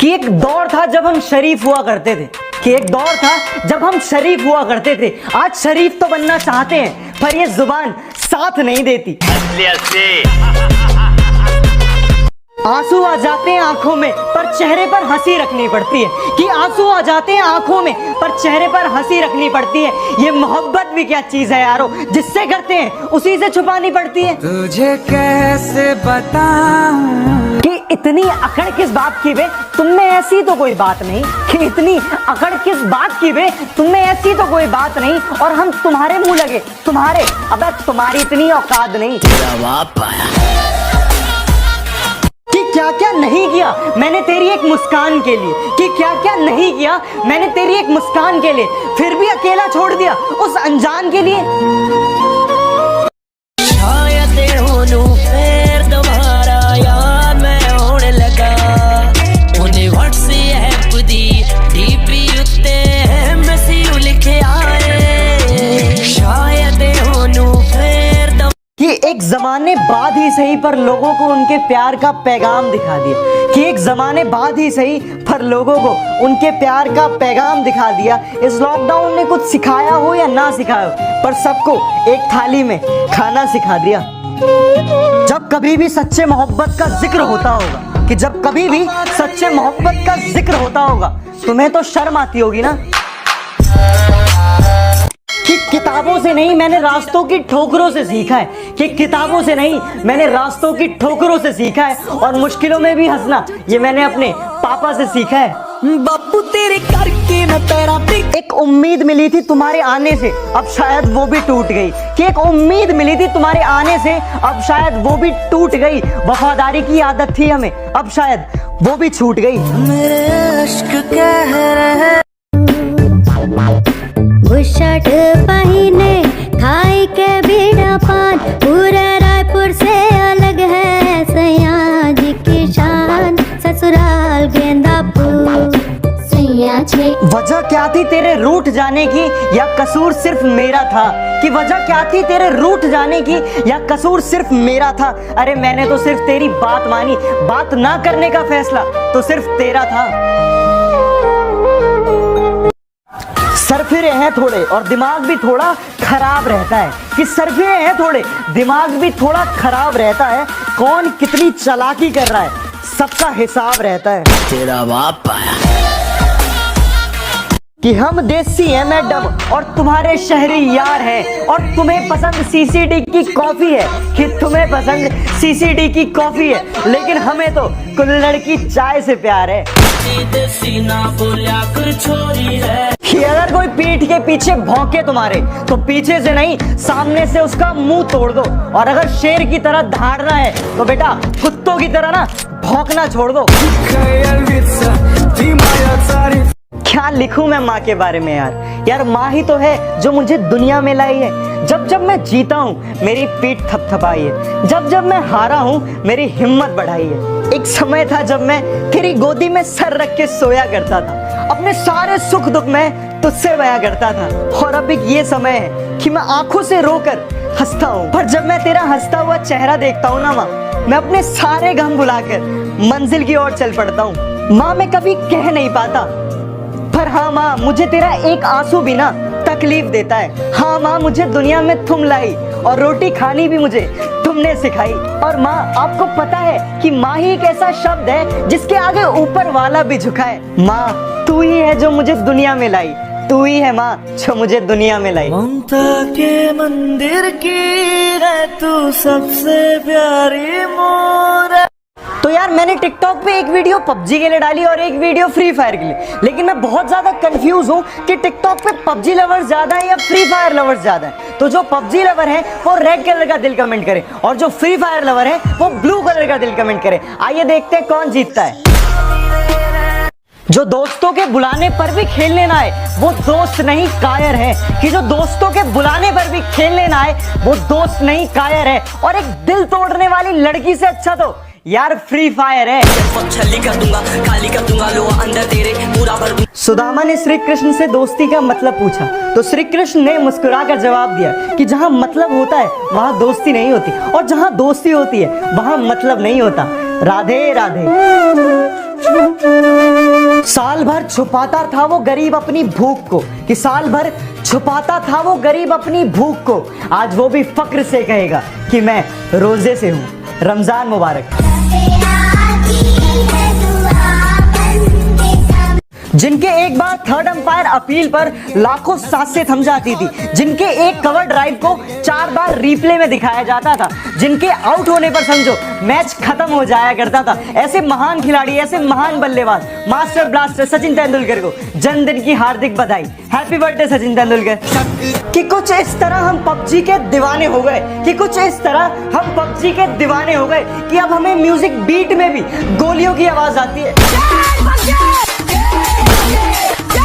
कि एक दौर था जब हम शरीफ हुआ करते थे, कि एक दौर था जब हम शरीफ हुआ करते थे। आज शरीफ तो बनना चाहते हैं पर ये जुबान साथ नहीं देती। आंसू आ जाते हैं आंखों में पर चेहरे पर हंसी रखनी पड़ती है, कि आंसू आ जाते हैं आंखों में पर चेहरे पर हंसी रखनी पड़ती है। ये मोहब्बत भी क्या चीज है यारो, जिससे करते हैं उसी से छुपानी पड़ती है। तुझे कैसे बताऊं कि इतनी अकड़ किस बात की बे, तुम में ऐसी तो कोई बात नहीं। कि इतनी अकड़ किस बात की बे, तुम में ऐसी तो कोई बात नहीं। और हम तुम्हारे मुंह लगे, तुम्हारे, अबे तुम्हारी इतनी औकात नहीं। कि क्या क्या नहीं किया मैंने तेरी एक मुस्कान के लिए, कि क्या क्या नहीं किया मैंने तेरी एक मुस्कान के लिए, फिर भी अकेला छोड़ दिया उस अनजान के लिए। कि एक जमाने बाद ही सही पर लोगों को उनके प्यार का पैगाम दिखा दिया, कि एक जमाने बाद ही सही पर लोगों को उनके प्यार का पैगाम दिखा दिया। इस लॉकडाउन ने कुछ सिखाया हो या ना सिखाया हो, पर सबको एक थाली में खाना सिखा दिया। जब कभी भी सच्चे मोहब्बत का जिक्र होता होगा, कि जब कभी भी सच्चे मोहब्बत का जिक्र होता होगा, तुम्हें तो शर्म आती होगी ना। कि किताबों से नहीं मैंने रास्तों की ठोकरों से सीखा है, कि किताबों से नहीं मैंने रास्तों की ठोकरों से सीखा है। और मुश्किलों में भी हंसना ये मैंने अपने पापा से सीखा है। बापू तेरे करके न तेरा एक उम्मीद मिली थी तुम्हारे आने से, अब शायद वो भी टूट गई। कि एक उम्मीद मिली थी तुम्हारे आने से, अब शायद वो भी टूट गई। वफादारी की आदत थी हमें, अब शायद वो भी छूट गई। मेरे अश्क कह रहे शर्ट पहने खाई के बीड़ा पान, पूरे रायपुर से अलग है सैया जी की शान, ससुराल गेंदा फूल सैया छे। वजह क्या थी तेरे रूठ जाने की या कसूर सिर्फ मेरा था, कि वजह क्या थी तेरे रूठ जाने की या कसूर सिर्फ मेरा था। अरे मैंने तो सिर्फ तेरी बात मानी, बात ना करने का फैसला तो सिर्फ तेरा था। सरफिरे हैं थोड़े और दिमाग भी थोड़ा खराब रहता है, कि सरफिरे हैं थोड़े दिमाग भी थोड़ा खराब रहता है। कौन कितनी चालाकी कर रहा है सबका हिसाब रहता है। तेरा बाप आया कि हम देसी हैं मैडम और तुम्हारे शहरी यार हैं, और तुम्हें पसंद सीसीडी की कॉफी है, कि तुम्हें पसंद सीसीडी की कॉफी है, लेकिन हमें तो कुल्हड़ की चाय से प्यार है। कि अगर कोई पीठ के पीछे भौंके तुम्हारे तो पीछे से नहीं सामने से उसका मुंह तोड़ दो, और अगर शेर की तरह धाड़ना है तो बेटा कुत्तों की तरह ना भौंकना छोड़ दो। क्या लिखूं मैं माँ के बारे में यार माँ ही तो है जो मुझे दुनिया में लाई है। जब जब मैं जीता हूँ मेरी पीठ थपथपाई है, जब जब मैं हारा हूँ मेरी हिम्मत बढ़ाई है। एक समय था जब मैं तेरी गोदी में सर रख के सोया करता था, अपने सारे सुख दुख में तुझसे बया करता था। और अब एक ये समय है कि मैं आंखों से रोकर हंसता हूँ, पर जब मैं तेरा हंसता हुआ चेहरा देखता हूँ ना माँ, मैं अपने सारे गम भुलाकर मंजिल की ओर चल पड़ता हूँ। माँ मैं कभी कह नहीं पाता, पर हाँ माँ मुझे तेरा एक आंसू भी ना तकलीफ देता है। हाँ माँ मुझे दुनिया में तुम लाई, और रोटी खानी भी मुझे तुमने सिखाई। और माँ आपको पता है कि माँ ही एक ऐसा शब्द है जिसके आगे ऊपर वाला भी झुका है। माँ तू ही है जो मुझे दुनिया में लाई, तू ही है माँ जो मुझे दुनिया में लाई। ममता के मंदिर की है तू सबसे प्यारी मोर। तो यार मैंने टिकटॉक पे एक वीडियो पबजी के लिए डाली और एक वीडियो फ्री फायर के लिए, लेकिन मैं बहुत ज्यादा कंफ्यूज हूँ कि टिकटॉक पे पबजी लवर्स ज्यादा है या फ्री फायर लवर्स ज्यादा है। तो जो पबजी लवर है वो रेड कलर का दिल कमेंट करे, और जो फ्री फायर लवर है वो ब्लू कलर का दिल कमेंट करे। आइए देखते हैं कौन जीतता है। जो दोस्तों के बुलाने पर भी खेलने ना आए वो दोस्त नहीं कायर है, कि जो दोस्तों के बुलाने पर भी खेलने ना आए वो दोस्त नहीं कायर है। और एक दिल तोड़ने वाली लड़की से अच्छा तो यार फ्री फायर है। कर दूंगा, खाली कर दूंगा, लो अंदर तेरे पूरा भर दूंगा। सुदामा ने श्री कृष्ण से दोस्ती का मतलब पूछा तो श्री कृष्ण ने मुस्कुराकर जवाब दिया कि जहाँ मतलब होता है वहाँ दोस्ती नहीं होती, और जहाँ दोस्ती होती है वहाँ मतलब नहीं होता। राधे राधे। साल भर छुपाता था वो गरीब अपनी भूख को, कि साल भर छुपाता था वो गरीब अपनी भूख को, आज वो भी फक्र से कहेगा कि मैं रोजे से हूँ। रमजान मुबारक। जिनके एक बार थर्ड अंपायर अपील पर लाखों सांसें थम जाती थी, जिनके एक कवर ड्राइव को 4 बार रिप्ले में दिखाया जाता था, जिनके आउट होने पर समझो मैच खत्म हो जाया करता था, ऐसे महान खिलाड़ी, ऐसे महान बल्लेबाज मास्टर ब्लास्टर सचिन तेंदुलकर को जन्मदिन की हार्दिक बधाई। Happy birthday Sachin Tendulkar. कि कुछ इस तरह हम पबजी के दीवाने हो गए, कि कुछ इस तरह हम पबजी के दीवाने हो गए कि अब हमें म्यूजिक बीट में भी गोलियों की आवाज आती है।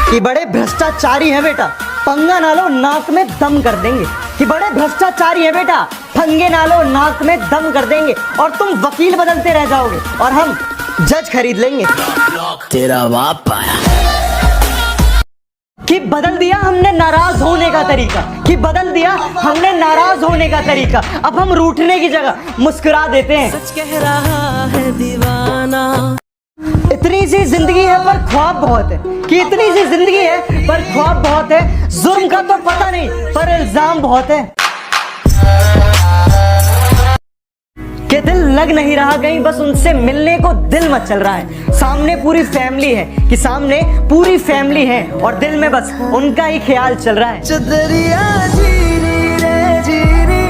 कि बड़े भ्रष्टाचारी है बेटा, पंगा ना लो नाक में दम कर देंगे। कि बड़े भ्रष्टाचारी है बेटा, पंगे ना लो नाक में दम कर देंगे। और तुम वकील बदलते रह जाओगे और हम जज खरीद लेंगे। तेरा बाप आया। कि बदल दिया हमने नाराज होने का तरीका, कि बदल दिया हमने नाराज होने का तरीका। अब हम रूठने की जगह मुस्कुरा देते हैं। सच कह रहा है दीवाना। इतनी सी जिंदगी है पर ख्वाब बहुत है, कि इतनी सी जिंदगी है पर ख्वाब बहुत है। जुर्म का तो पता नहीं पर इल्जाम बहुत है। कि दिल लग नहीं रहा कहीं, बस उनसे मिलने को दिल मत चल रहा है। सामने पूरी फैमिली है, कि सामने पूरी फैमिली है और दिल में बस उनका ही ख्याल चल रहा है। चदरिया जीरी रे जीरी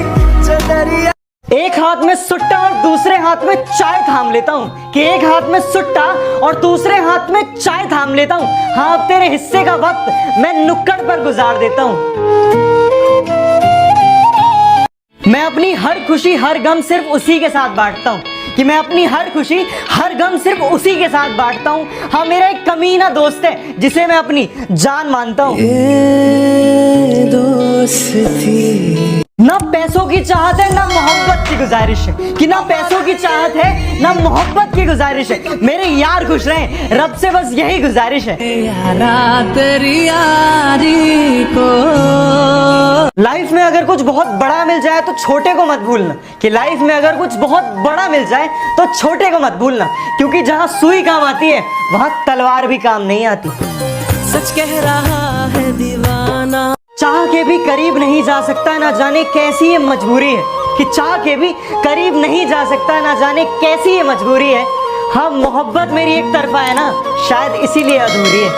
चदरिया। एक हाथ में सुट्टा और दूसरे हाथ में चाय थाम लेता हूँ, कि एक हाथ में सुट्टा और दूसरे हाथ में चाय थाम लेता हूँ। हाँ, अब तेरे हिस्से का वक्त मैं नुक्कड़ पर गुजार देता हूँ। मैं अपनी हर खुशी हर गम सिर्फ उसी के साथ बांटता हूँ, कि मैं अपनी हर खुशी हर गम सिर्फ उसी के साथ बांटता हूँ। हाँ, मेरा एक कमीना दोस्त है जिसे मैं अपनी जान मानता हूँ। दोस्ती ना पैसों की चाहत है ना मोहब्बत की गुजारिश है, कि ना पैसों की चाहत है ना मोहब्बत की गुजारिश है। मेरे यार खुश रहें, रब से बस यही गुजारिश है। यारा तेरी यारी को। लाइफ में अगर कुछ बहुत बड़ा मिल जाए तो छोटे को मत भूलना, कि लाइफ में अगर कुछ बहुत बड़ा मिल जाए तो छोटे को मत भूलना, क्योंकि जहाँ सुई काम आती है वहाँ तलवार भी काम नहीं आती। सच कह रहा है दीवाना। चाह के भी करीब नहीं जा सकता, ना जाने कैसी ये मजबूरी है, कि चाह के भी करीब नहीं जा सकता, ना जाने कैसी ये मजबूरी है। हाँ, मोहब्बत मेरी एक तरफा है ना, शायद इसीलिए अधूरी है।